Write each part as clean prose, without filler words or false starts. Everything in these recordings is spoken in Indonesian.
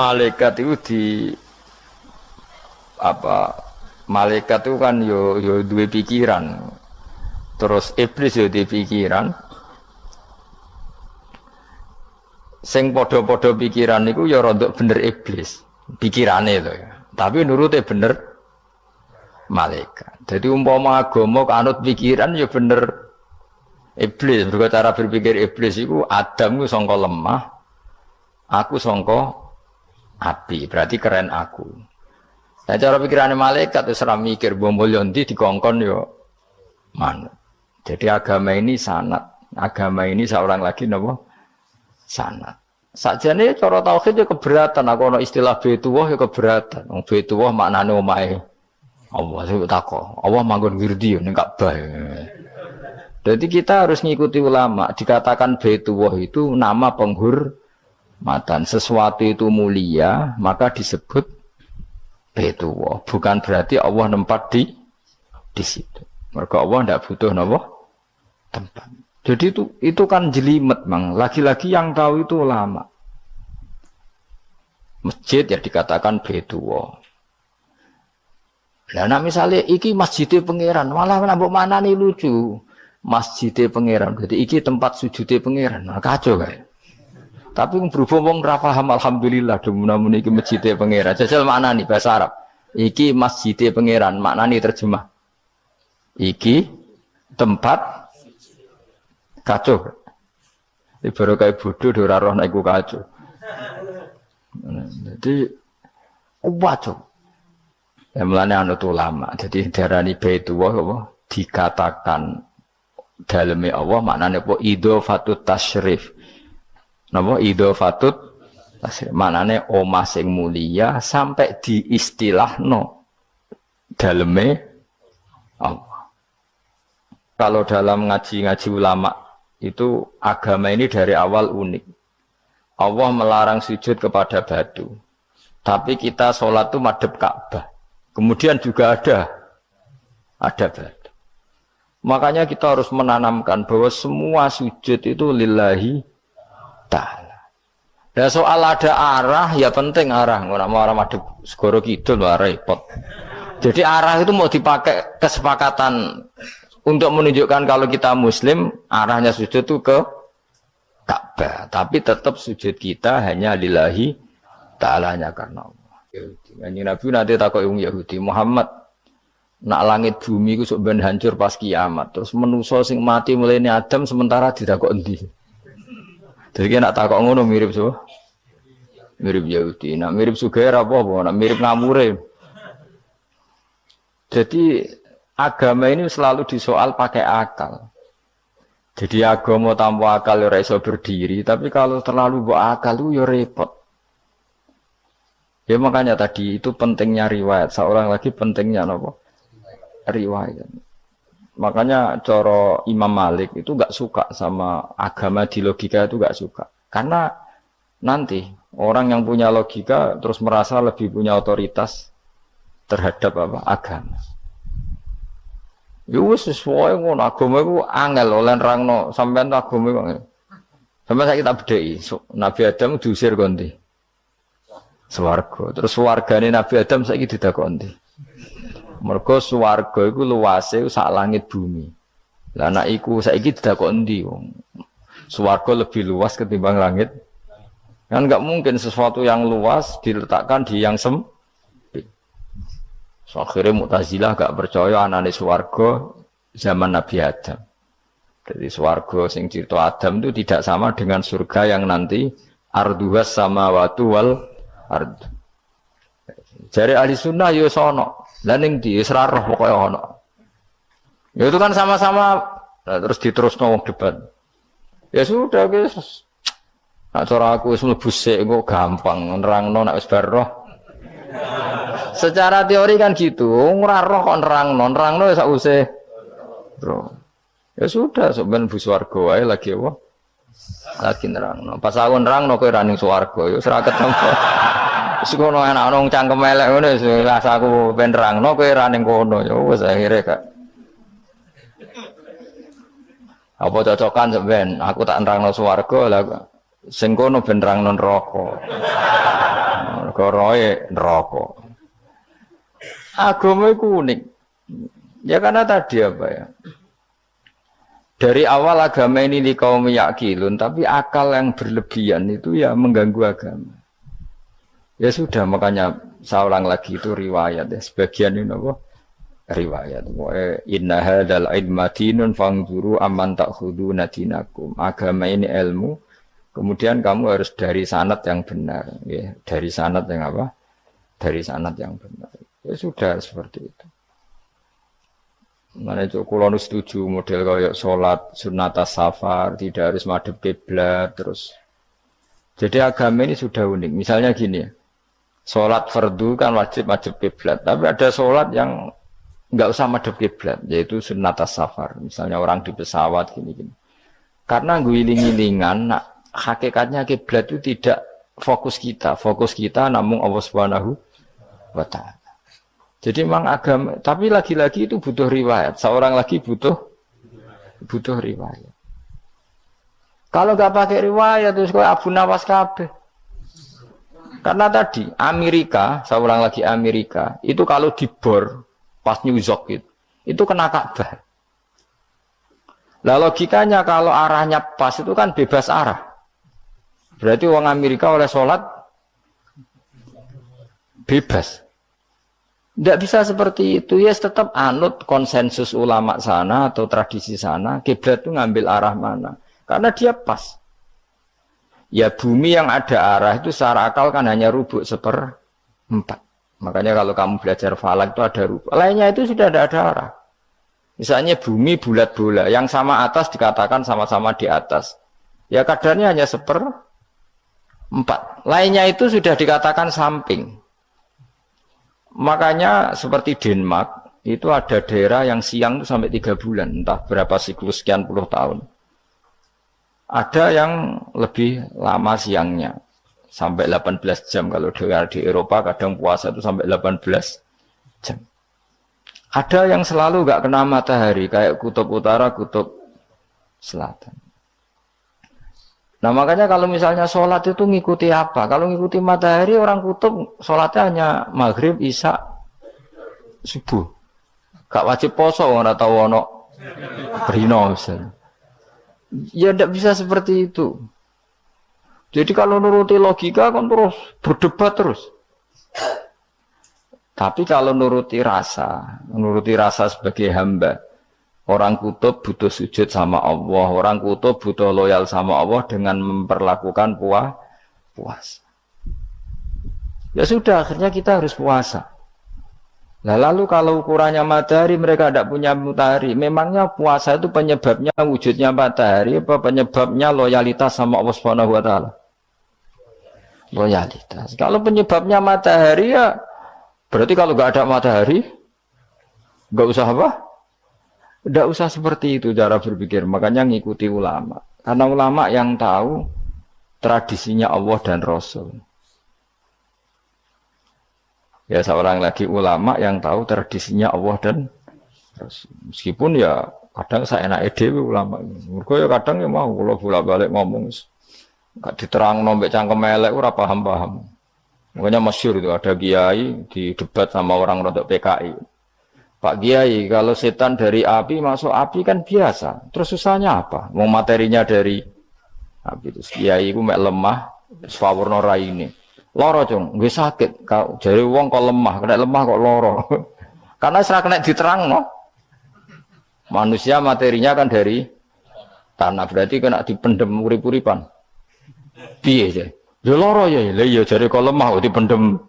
Malaikat itu di apa? Malaikat itu kan yo duwe pikiran. Terus iblis yo duwe pikiran. Sing padha-padha pikiran niku ya rada bener iblis. Pikirane to ya. Tapi nurute bener malaikat. Jadi umpama agama kanut pikiran ya bener iblis. Mergo cara berpikir iblis iku Adam ku sangka lemah, aku sangka api. Berarti keren aku. Nah cara pikirane malaikat wis ora mikir bombol ndi dikongkon ya manut. Jadi agama ini sanad. Agama ini seorang lagi napa? Sanad. Sakjane cara tauhid ya keberatan. Aku ana istilah Baitullah ya keberatan. Wong Baitullah maknane omahe Allah sing takok. Allah manggon wirdi ning Ka'bah. Jadi kita harus ngikuti ulama. Dikatakan Baitullah itu nama penghormatan. Sesuatu itu mulia, maka disebut Baitullah. Bukan berarti Allah nempat di situ. Mergo Allah ndak butuh napa? Tempat. Jadi itu kan jelimet, Mang. Lagi-lagi yang tahu itu ulama. Masjid ya dikatakan Baitullah. Nah misalnya iki masjidnya pangeran, malah nambah mana nih lucu. Masjidnya pangeran, jadi iki tempat sujudnya pangeran. Nah, kacau kan. Tapi berhubung wong ra paham alhamdulillah demun iki masjidnya pangeran. Jajal mana nih bahasa Arab. Iki masjidnya pangeran, makna nih terjemah. Iki tempat kacau. Ini baru kayak bodoh ora roh nek iku kacau. Jadi kacau. Ya mulane anut ulama. Jadi darani Baitullah apa dikatakan daleme Allah maknane apa idhofatut tasyrif. Napa idhofatut tasyrif maknane omah sing mulia sampai diistilahno daleme Allah. Kalau dalam ngaji-ngaji ulama itu agama ini dari awal unik. Allah melarang sujud kepada batu. Tapi kita sholat itu madhep Ka'bah. Kemudian juga ada batu. Makanya kita harus menanamkan bahwa semua sujud itu lillahi ta'ala. Dan soal ada arah, ya penting arah. Nggak mau arah madhep segoro kidul, wah repot. Jadi arah itu mau dipakai kesepakatan untuk menunjukkan kalau kita muslim, arahnya sujud itu ke Ka'bah. Tapi tetap sujud kita hanya lillahi ta'alanya karena Allah. Kanjeng Nabi nanti takut orang Yahudi, Muhammad nak langit bumi ku sok ben hancur pas kiamat. Terus manusa sing mati mulai Adam sementara ditakok endi. Jadi nak takok ngono mirip so. Mirip Yahudi. Nak mirip Sugair apa? Nak mirip ngamure. Jadi agama ini selalu disoal pakai akal. Jadi agama tanpa akal ya iso berdiri, tapi kalau terlalu bawa akal itu ya repot. Ya makanya tadi itu pentingnya riwayat. Seorang lagi pentingnya apa? Riwayat. Makanya coro Imam Malik itu enggak suka sama agama di logika itu enggak suka. Karena nanti orang yang punya logika terus merasa lebih punya otoritas terhadap apa? Agama. Yo wis sesuai ngono agama iku angel oleh nerangno sampean agama kok. Sampeyan saiki tak bedheki. Nabi Adam diusir kondi. Swarga. Terus swargane Nabi Adam saiki didakon ndi? Mergo swarga iku luase sak langit bumi. Lah nek iku saiki didakon ndi wong? Swarga lebih luas ketimbang langit. Kan enggak mungkin sesuatu yang luas diletakkan di yang sempit. So, akhirnya Mu'tazilah gak percaya anane swarga zaman Nabi Adam. Jadi swarga sing cerita Adam itu tidak sama dengan surga yang nanti arduhas samawati wal ard. Jare ahli sunnah yo sono. Lah ning ndi wis ra roh pokoke ono. Ya itu kan sama-sama terus diterusno wong debat. Ya sudah guys. Nak cara aku wis mlebu sik kok gampang nerangno nek wis bar roh. Secara teori kan gitu, ora roh kok nerangno sak usih. Bro. Ya sudah, sampean bu swarga wae lagi apa? Lagi nerangno. Pas aku nerangno kowe ra ning swarga, ya wis ra ketemu. Wis kono enak ono cangkem elek ngono wis aku ben nerangno kowe ra ning kono, ya wis akhire gak. Apa cocokan sampean? Aku tak nerangno swarga lah sing kono ben nerangno neraka. perkara neraka. Agama itu unik. Ya karena tadi apa ya? Dari awal agama ini di kaum yakilun, tapi akal yang berlebihan itu ya mengganggu agama. Ya sudah, makanya seorang lagi itu riwayat ya, sebagian ini apa? Riwayat. Inna hadzal ilma dinun fangzuru amman ta'khuduna dinakum. Agama ini ilmu, kemudian kamu harus dari sanad yang benar, ya. Dari sanad yang apa? Dari sanad yang benar. Ya sudah seperti itu. Mana itu kalau setuju model kayak sholat sunat safar tidak harus madhep kiblat terus. Jadi agama ini sudah unik. Misalnya gini, sholat fardu kan wajib kiblat, tapi ada sholat yang nggak usah madhep kiblat, yaitu sunat safar. Misalnya orang di pesawat gini. Karena guling-gilingan, hakikatnya kiblat itu tidak fokus kita namun Allah Subhanahu wa Ta'ala. Jadi memang agama, tapi lagi-lagi itu butuh riwayat. Seorang lagi butuh riwayat. Kalau nggak pakai riwayat terus kayak Abu Nawas kabeh. Karena tadi Amerika, seorang lagi Amerika, itu kalau dibor pas New York itu kena Ka'bah. Lah logikanya kalau arahnya pas itu kan bebas arah. Berarti orang Amerika oleh sholat bebas. Tidak bisa seperti itu, ya tetap anut konsensus ulama sana atau tradisi sana, kiblat itu ngambil arah mana. Karena dia pas. Ya bumi yang ada arah itu secara akal kan hanya rubuk 1/4. Makanya kalau kamu belajar falak itu ada rubuk. Lainnya itu sudah ada arah. Misalnya bumi bulat bola, yang sama atas dikatakan sama-sama di atas. Ya kadarnya hanya 1/4. Lainnya itu sudah dikatakan samping. Makanya seperti Denmark itu ada daerah yang siang itu sampai 3 bulan, entah berapa siklus sekian puluh tahun. Ada yang lebih lama siangnya sampai 18 jam. Kalau di Eropa kadang puasa itu sampai 18 jam. Ada yang selalu nggak kena matahari kayak kutub utara, kutub selatan. Nah makanya kalau misalnya sholat itu ngikuti apa? Kalau ngikuti matahari orang kutub sholatnya hanya maghrib, isya, subuh. Gak wajib poso orang tahu ono berino misalnya. Ya tidak bisa seperti itu. Jadi kalau nuruti logika kan terus berdebat terus. Tapi kalau nuruti rasa sebagai hamba. Orang kutub butuh sujud sama Allah, orang kutub butuh loyal sama Allah dengan memperlakukan puasa. Ya sudah, akhirnya kita harus puasa. Nah, lalu kalau ukurannya matahari, mereka tidak punya matahari. Memangnya puasa itu penyebabnya wujudnya matahari, apa penyebabnya loyalitas sama Allah Subhanahu wa Ta'ala? Loyalitas. Kalau penyebabnya matahari ya, berarti kalau nggak ada matahari, nggak usah apa? Tidak usah seperti itu cara berpikir, makanya ngikuti ulama. Karena ulama yang tahu tradisinya Allah dan Rasul. Ya seorang lagi ulama yang tahu tradisinya Allah dan Rasul. Meskipun ya kadang saya enak dewe ulama. Mergo ya kadang ya mau kalau bolak-balik ngomong gak diterang nombek cangkem elek ora paham-paham. Makanya masyhur itu ada kiai di debat sama orang rodok PKI. Pak Kiai, kalau setan dari api masuk api kan biasa. Terus susahnya apa? Mau materinya dari api itu. Kiai itu mek lemah, sawurna raine. Loro cung, nggih sakit. Kau jare wong kok lemah, kena lemah kok loro. Karena serak kena diterangno. Manusia materinya kan dari tanah, berarti kena dipendem urip-uripan. Piye sih? Ya loro ya, lha ya jare kok lemah kok dipendem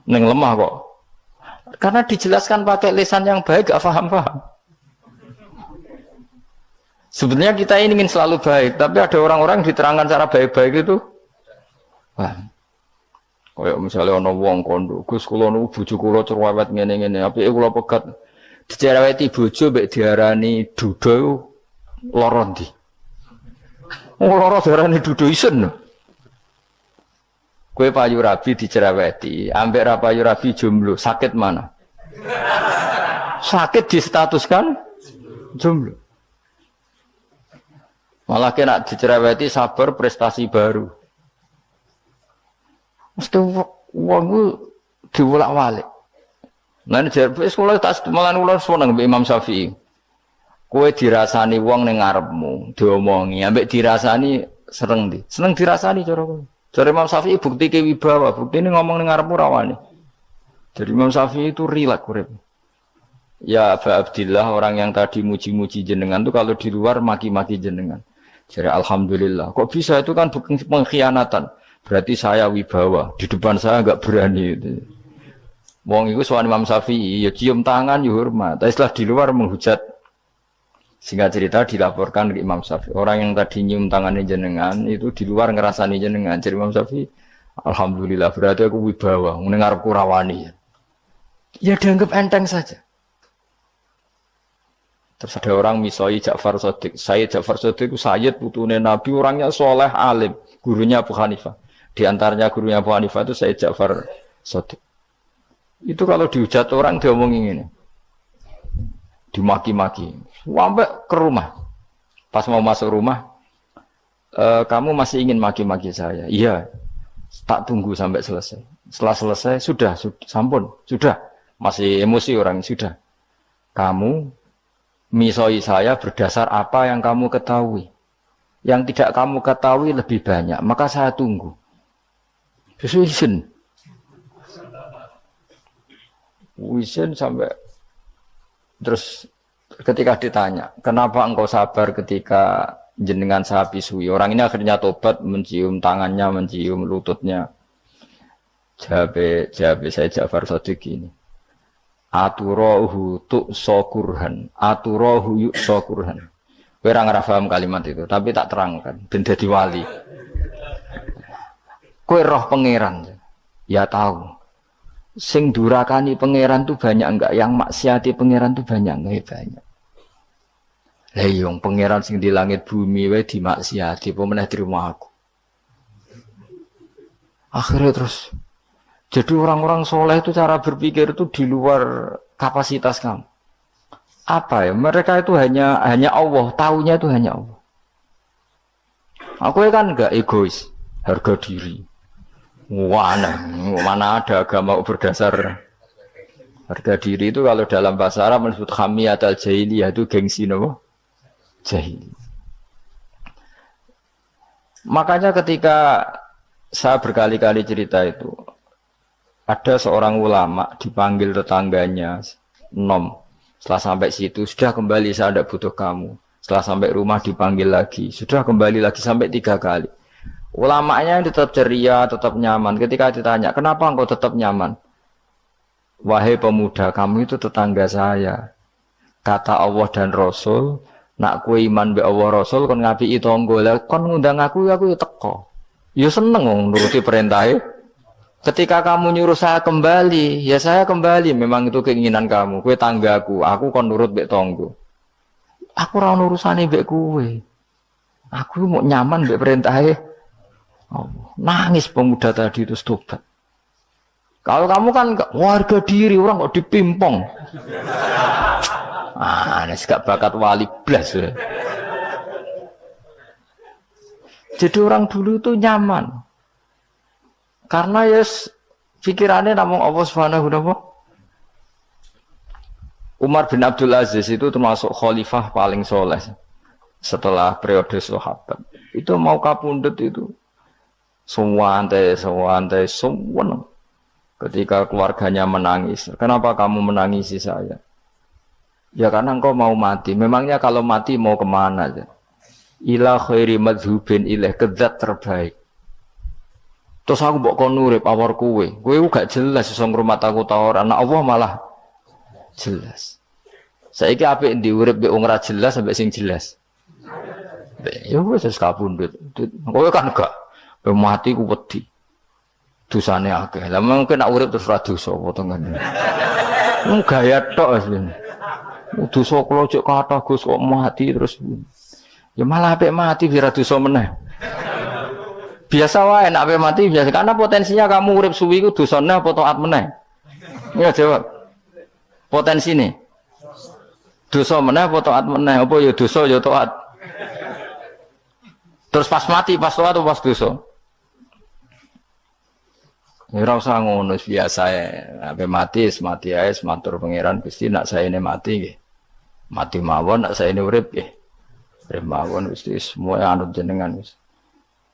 ning lemah kok. Karena dijelaskan pakai lisan yang baik, gak paham-paham. Sebenarnya kita ini ingin selalu baik, tapi ada orang-orang diterangkan cara baik-baik itu. Wah, kayak misalnya ono wong kondo, Gus kula nu bojo kula cerewet ngene-ngene, apike kula pegat dicereweti bojo mbek diarani duda lara ndi. Lara diarani duda isen. Kue payu rabi dicereweti, ambek ra payu rabi jomblo, sakit mana? Sakit distatuskan jomblo. Malah kena dicereweti sabar prestasi baru. Mesti wong ku diwolak-walik. Lan jarpe sekolah tak malan kula seneng mbek Imam Syafi'i. Kowe dirasani wong ning ngarepmu, diomongi, ambek dirasani seneng ndi? Seneng dirasani cara kowe. Cara Imam Syafi'i bukti ke wibawa, buktine ngomong ning ngarepmu ra wani. Jadi Imam Syafi'i itu rileks urip. Ya Aba Abdillah, orang yang tadi muji-muji jenengan itu kalau di luar maki-maki jenengan. Jadi alhamdulillah. Kok bisa itu kan bukan pengkhianatan. Berarti saya wibawa. Di depan saya enggak berani itu. Wong iku sowan Imam Syafi'i ya cium tangan ya hormat. Tapi setelah di luar menghujat. Singkat cerita dilaporkan ke Imam Syafi'i. Orang yang tadi nyium tangannya jenengan itu di luar ngerasani jenengan. Jadi Imam Syafi'i alhamdulillah berarti aku wibawa. Mendengar kurawani. Ya dianggap enteng saja. Terus ada orang misoi Ja'far Shadiq. Sayyid Ja'far Shadiq itu Sayyid putune Nabi, orangnya soleh alim, gurunya Abu Hanifah. Di antaranya gurunya Abu Hanifah itu Sayyid Ja'far Shadiq. Itu kalau dihujat orang diomongin ini, dimaki-maki, sampai ke rumah. Pas mau masuk rumah, kamu masih ingin maki-maki saya? Iya, tak tunggu sampai selesai. Setelah selesai, sudah, sampun, sudah. Masih emosi orang, sudah. Kamu misoi saya berdasar apa yang kamu ketahui. Yang tidak kamu ketahui lebih banyak, maka saya tunggu. Izin sampai terus ketika ditanya, kenapa engkau sabar ketika jenengan saya pisui? Orang ini akhirnya tobat, mencium tangannya, mencium lututnya. Jawab saya Ja'far Shadiq ini. Aturahu tu'sokurhan, aturahu yu'sokurhan. Kowe ora ngrafaham kalimat itu, tapi tak terangkan ben dadi wali. Kowe roh pangeran. Ya tahu. Sing durakani pangeran tuh banyak enggak? Yang maksiati pangeran tuh banyak enggak? Banyak. Lah iya pangeran sing di langit bumi wae dimaksiati, apa meneh terima aku. Akhirnya terus jadi orang-orang soleh itu cara berpikir itu di luar kapasitas kamu. Apa ya? Mereka itu hanya Allah, taunya itu hanya Allah. Aku kan enggak egois, harga diri. Mana ada agama berdasar harga diri itu kalau dalam bahasa Arab disebut hamiyat al-jahiliyah itu gengsi napa? Jahili. Makanya ketika saya berkali-kali cerita itu, ada seorang ulama dipanggil tetangganya, nom. Setelah sampai situ, sudah kembali saya tidak butuh kamu. Setelah sampai rumah dipanggil lagi, sudah kembali lagi sampai 3 kali. Ulamanya tetap ceria, tetap nyaman. Ketika ditanya, kenapa engkau tetap nyaman? Wahai pemuda, kamu itu tetangga saya. Kata Allah dan Rasul, nak kue iman be Allah Rasul, kon ngapi itu tonggo, kon ngundang aku ya teko. Ya seneng nuruti perintahnya. Ketika kamu nyuruh saya kembali, ya saya kembali. Memang itu keinginan kamu. Kue tanggaku, aku kon nurut mbek tonggo. Aku ora urusane mbek kowe. Aku mau nyaman mbek perintahe. Oh, nangis pemuda tadi itu tobat. Kalau kamu kan warga diri, orang kok dipimpong. Ini gak bakat wali blas. Jadi orang dulu itu nyaman. Karena pikirannya namun Allah Subhanahu wa ta'ala. Umar bin Abdul Aziz itu termasuk khalifah paling soleh setelah periode sahabat. Itu mau kapundhut itu semua ketika keluarganya menangis. Kenapa kamu menangisi saya? Ya karena engkau mau mati. Memangnya kalau mati mau kemana aja? Ila khairi madhubin ilaih, kedzat terbaik. Terus aku mbok kon urip awor kowe. Kowe gak jelas iso ngrumat aku ta ora. Anak Allah malah jelas. Saiki apik ndi urip mbek wong ora jelas sampai sing jelas. Ya wis kapundhut. Kowe kan gak mati ku wedi. Dosane akeh. Lah mungkin nek urip terus ora dosa apa to ngene. Mung gaya tok asline. Dosa kula cek kathah Gus kok mati terus. Ya malah apik mati biar dosa meneh. Biasa wae nek ape mati biasa karena potensinya kamu urip suwi ku dosane apa taat meneh. Ya jawab. Potensine. Dosa meneh apa taat meneh? Apa ya dosa ya taat. Terus pas mati pas taat atau pas dosa? Ora usah ngono biasa ya. Ape mati, mati ae, matur pangeran Gusti nak saene mati nggih. Mati mawon nak saene urip nggih. Urip mawon Gusti semua anut jenengan wis.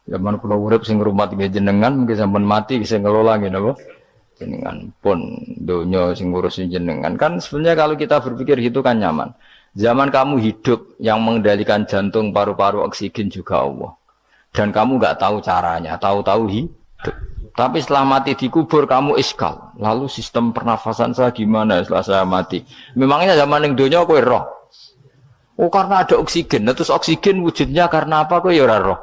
Zaman kula urip sing ngrumat nggih jenengan, mungkin sampean mati sing ngelola nggih napa? Jenengan pun donya sing ngurusin jenengan. Kan sebenarnya kalau kita berpikir gitu kan nyaman. Zaman kamu hidup yang mengendalikan jantung, paru-paru, oksigen juga Allah. Dan kamu nggak tahu caranya, tahu-tahu hidup. Tapi setelah mati dikubur kamu iskal. Lalu sistem pernafasan saya gimana setelah saya mati? Memangnya zaman yang dunia kowe roh. Oh karena ada oksigen. Nah, terus oksigen wujudnya karena apa kowe ya ora roh?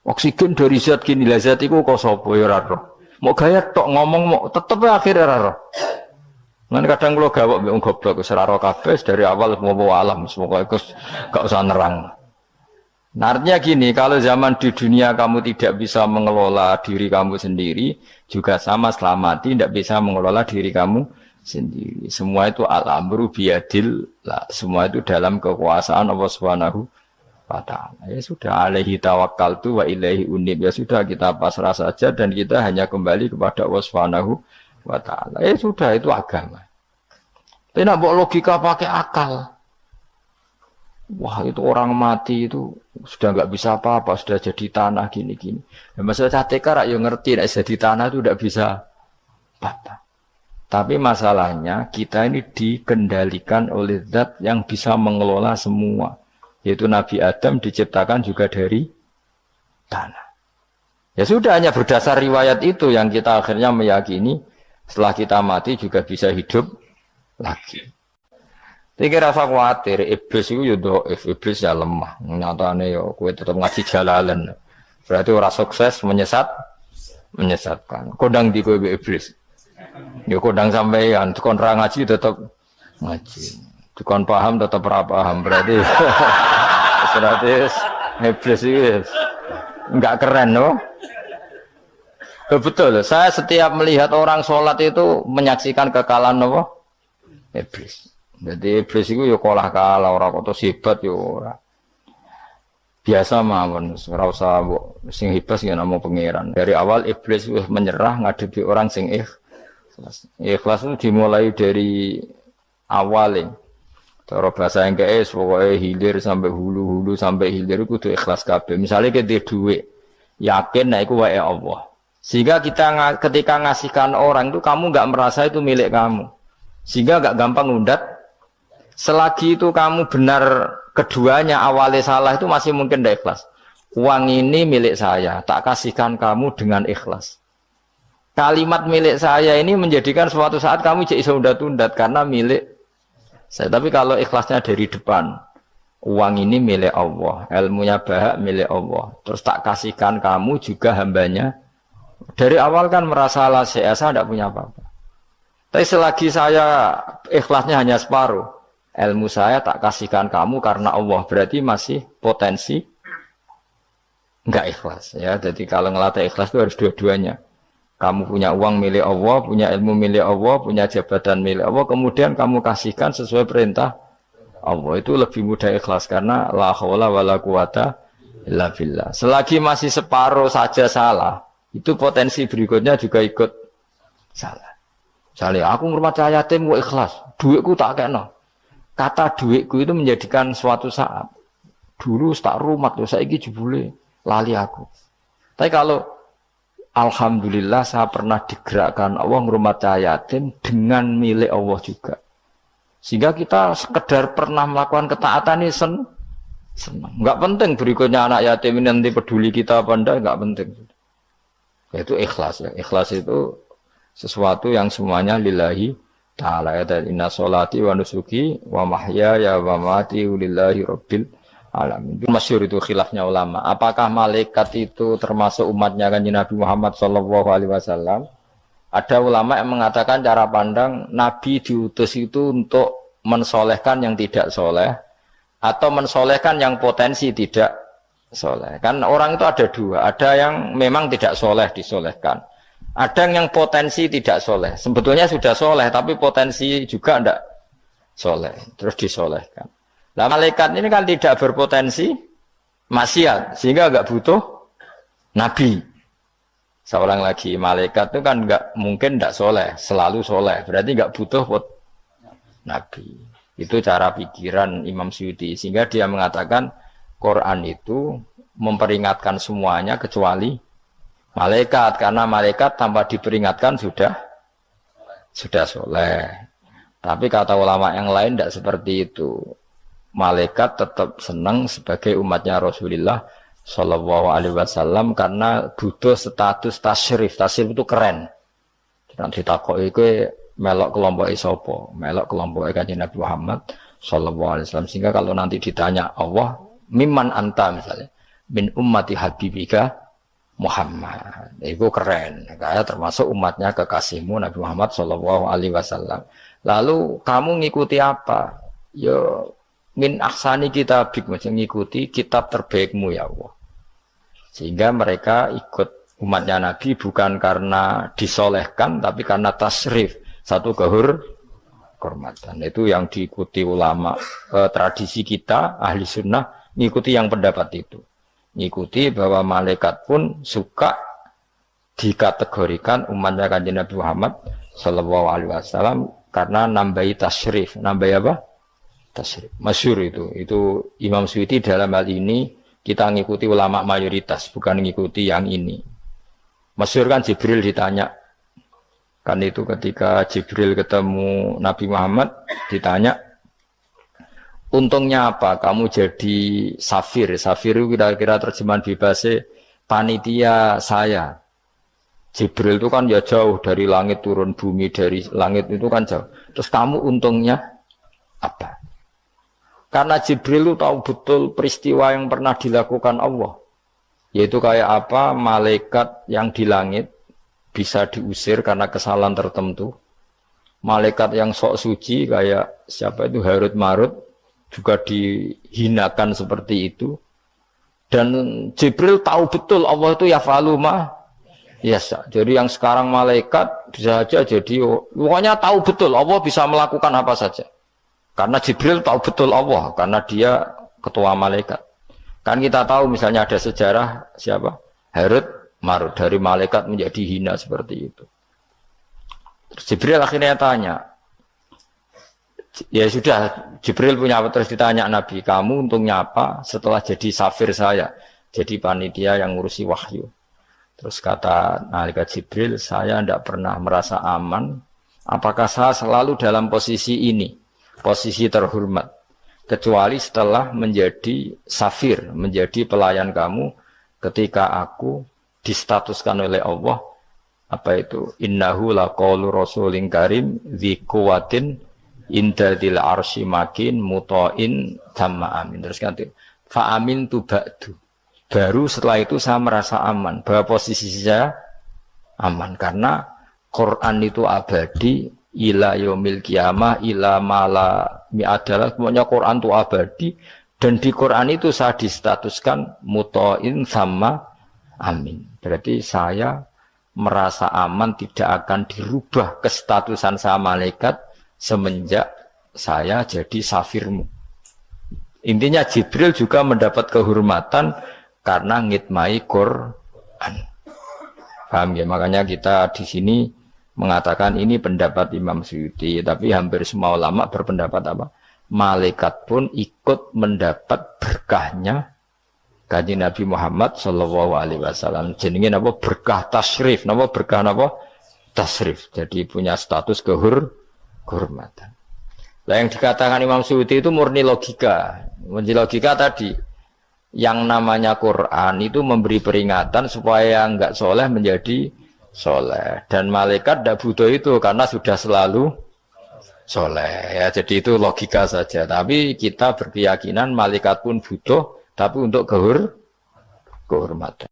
Oksigen dari zat gini lah zat iku kok sapa ya ora roh. Mau gaya tok ngomong mau tetep akhir ora roh. Lan kadang kula gawok mbek wong goblok wis ora roh kabeh dari awal mau alam semoga gak usah nerang. Nah, artinya gini, kalau zaman di dunia kamu tidak bisa mengelola diri kamu sendiri, juga sama setelah mati tidak bisa mengelola diri kamu sendiri. Semua itu al-amru biyadil, semua itu dalam kekuasaan Allah Subhanahu wa ta'ala. Ya sudah, alaihi tawakkaltu wa ilaihi unib. Ya sudah, kita pasrah saja dan kita hanya kembali kepada Allah Subhanahu wa ta'ala. Ya sudah, itu agama. Tapi nak bawa logika pakai akal. Wah itu orang mati itu sudah nggak bisa apa-apa, sudah jadi tanah gini-gini. Ya, masalah catekar yang ngerti, nak jadi tanah itu tidak bisa apa-apa. Tapi masalahnya kita ini dikendalikan oleh zat yang bisa mengelola semua. Yaitu Nabi Adam diciptakan juga dari tanah. Ya sudah hanya berdasar riwayat itu yang kita akhirnya meyakini setelah kita mati juga bisa hidup lagi. Iki rasa khawatir, iblis itu ya dhaif, iblis ya lemah. Nyatane ya kowe tetep ngaji jalalan. Berarti ora sukses menyesatkan. Kodang di kowe iblis. Ya kodang sampean, kon ra ngaji tetep ngaji. Kon paham tetep ora paham. Berarti iblis itu enggak keren loh. Betul, saya setiap melihat orang sholat itu menyaksikan kekalahan apa? Iblis. Jadi iblis itu ya kalah ora kok hebat ya ora. Biasa mawon, ora usah sing hebat ya namung pangeran. Dari awal iblis wis menyerah ngadepi orang sing ikhlas. Ikhlas itu dimulai dari awal. Cara bahasa Inggris pokoke hilir sampai hulu sampai hilir kudu ikhlas kabeh. Misale ke duit, yakin nek iku wae Allah. Sehingga kita ketika ngasihkan orang itu kamu enggak merasa itu milik kamu. Sehingga enggak gampang ngundat. Selagi itu kamu benar keduanya awalnya salah itu masih mungkin tidak ikhlas. Uang ini milik saya, tak kasihkan kamu dengan ikhlas. Kalimat milik saya ini menjadikan suatu saat kamu jadi undat-undat karena milik saya. Tapi kalau ikhlasnya dari depan, uang ini milik Allah, ilmunya bahak milik Allah. Terus tak kasihkan kamu juga hambanya. Dari awal kan merasa saya tidak punya apa-apa. Tapi selagi saya ikhlasnya hanya separuh. Ilmu saya tak kasihkan kamu karena Allah, berarti masih potensi enggak ikhlas ya. Jadi kalau ngelatih ikhlas itu harus dua-duanya. Kamu punya uang milik Allah, punya ilmu milik Allah, punya jabatan milik Allah, kemudian kamu kasihkan sesuai perintah Allah. Itu lebih mudah ikhlas karena la haula wala quwata illa billah. Selagi masih separuh saja salah, itu potensi berikutnya juga ikut salah. Misalnya aku ngurmat yatim kok ikhlas, duitku tak kena. Kata duitku itu menjadikan suatu saat. Dulu tak rumat, saiki jebule lali aku. Tapi kalau alhamdulillah saya pernah digerakkan Allah ngurmat yatim dengan milik Allah juga. Sehingga kita sekedar pernah melakukan ketaatan ini senang. Enggak penting berikutnya anak yatim ini nanti peduli kita apa enggak, enggak penting. Itu ikhlas ya. Ikhlas itu sesuatu yang semuanya lillahi ta'ala. Dan inna sholati wa nusuki wa mahyaya wa mamati lillahi rabbil alamin. Itu masyhur itu khilafnya ulama. Apakah malaikat itu termasuk umatnya Kanjeng Nabi Muhammad sallallahu alaihi wasallam? Ada ulama yang mengatakan cara pandang Nabi diutus itu untuk mensolehkan yang tidak soleh atau mensolehkan yang potensi tidak soleh. Kan orang itu ada dua. Ada yang memang tidak soleh disolehkan. Ada yang potensi tidak soleh. Sebetulnya sudah soleh, tapi potensi juga tidak soleh. Terus disolehkan. Nah, malaikat ini kan tidak berpotensi maksiat, sehingga enggak butuh nabi. Seorang lagi, malaikat itu kan nggak mungkin nggak soleh, selalu soleh. Berarti nggak butuh nabi. Itu cara pikiran Imam Suyuti. Sehingga dia mengatakan Quran itu memperingatkan semuanya kecuali malaikat. Karena malaikat tanpa diperingatkan sudah soleh. Tapi kata ulama yang lain tidak seperti itu. Malaikat tetap senang sebagai umatnya Rasulullah Shallallahu Alaihi Wasallam karena butuh status tasyrif. Tasyrif itu keren. Nanti takut itu melok kelompok isopo, melok kelompok Kanjeng Nabi Muhammad Shallallahu Alaihi Wasallam. Sehingga kalau nanti ditanya Allah, mimman anta misalnya, min ummati habibika Muhammad, itu keren. Kayak termasuk umatnya kekasihmu Nabi Muhammad Shallallahu Alaihi Wasallam. Lalu kamu ngikuti apa? Yo min ahsani kitabik, macam ngikuti kitab terbaikmu ya Allah. Sehingga mereka ikut umatnya Nabi bukan karena disolehkan, tapi karena tasrif, satu kehormatan. Itu yang diikuti ulama tradisi kita, ahli sunnah, ngikuti yang pendapat itu. Ngikuti bahwa malaikat pun suka dikategorikan umatnya Kanjeng Nabi Muhammad Sallallahu Alaihi Wasallam karena nambahi tasrif. Nambahi apa? Tasrif. Masyhur itu Imam Suyuti dalam hal ini kita ngikuti ulama mayoritas, bukan ngikuti yang ini. Masyhur kan Jibril ditanya, kan itu ketika Jibril ketemu Nabi Muhammad ditanya, untungnya apa kamu jadi safir? Safir itu kira-kira terjemahan bebasnya panitia saya. Jibril itu kan ya jauh dari langit turun bumi, dari langit itu kan jauh. Terus kamu untungnya apa? Karena Jibril itu tahu betul peristiwa yang pernah dilakukan Allah. Yaitu kayak apa malaikat yang di langit bisa diusir karena kesalahan tertentu. Malaikat yang sok suci kayak siapa itu Harut Marut juga dihinakan seperti itu. Dan Jibril tahu betul Allah itu yaf'alu ma yasha. Jadi yang sekarang malaikat bisa saja jadi pokoknya tahu betul Allah bisa melakukan apa saja. Karena Jibril tahu betul Allah, karena dia ketua malaikat. Kan kita tahu misalnya ada sejarah siapa? Harut Marut, dari malaikat menjadi hina seperti itu. Terus Jibril akhirnya tanya, ya sudah, Jibril punya apa? Terus ditanya Nabi, kamu untungnya apa setelah jadi safir saya, jadi panitia yang ngurusi wahyu. Terus kata malaikat Jibril, saya tidak pernah merasa aman, apakah saya selalu dalam posisi ini? Posisi terhormat, kecuali setelah menjadi safir, menjadi pelayan kamu ketika aku distatuskan oleh Allah apa itu innahu laqaulu rasulin karim dzi quwwatin inda dzil arsy makin muta'in tamma amin. Terus kan fa amin tu ba'du, baru setelah itu saya merasa aman bahwa posisi saya aman karena Quran itu abadi ila yaumil qiyamah ila mala mi'adalah, semuanya Quran itu abadi dan di Quran itu saya distatuskan muta'in sama amin. Berarti saya merasa aman, tidak akan dirubah kestatusan saya malaikat semenjak saya jadi safirmu. Intinya Jibril juga mendapat kehormatan karena ngitmai Quran. Paham ya? Makanya kita di sini mengatakan ini pendapat Imam Suyuti, tapi hampir semua ulama berpendapat apa? Malaikat pun ikut mendapat berkahnya Kanjeng Nabi Muhammad Shallallahu Alaihi Wasallam. Jenenge apa? Berkah tasrif, apa berkah apa? Tasrif. Jadi punya status kehormatan. Nah, yang dikatakan Imam Suyuti itu murni logika. Murni logika tadi, yang namanya Quran itu memberi peringatan supaya enggak soleh menjadi soleh, dan malaikat tidak butuh itu karena sudah selalu soleh ya. Jadi itu logika saja, tapi kita berkeyakinan malaikat pun butuh, tapi untuk kehormatan.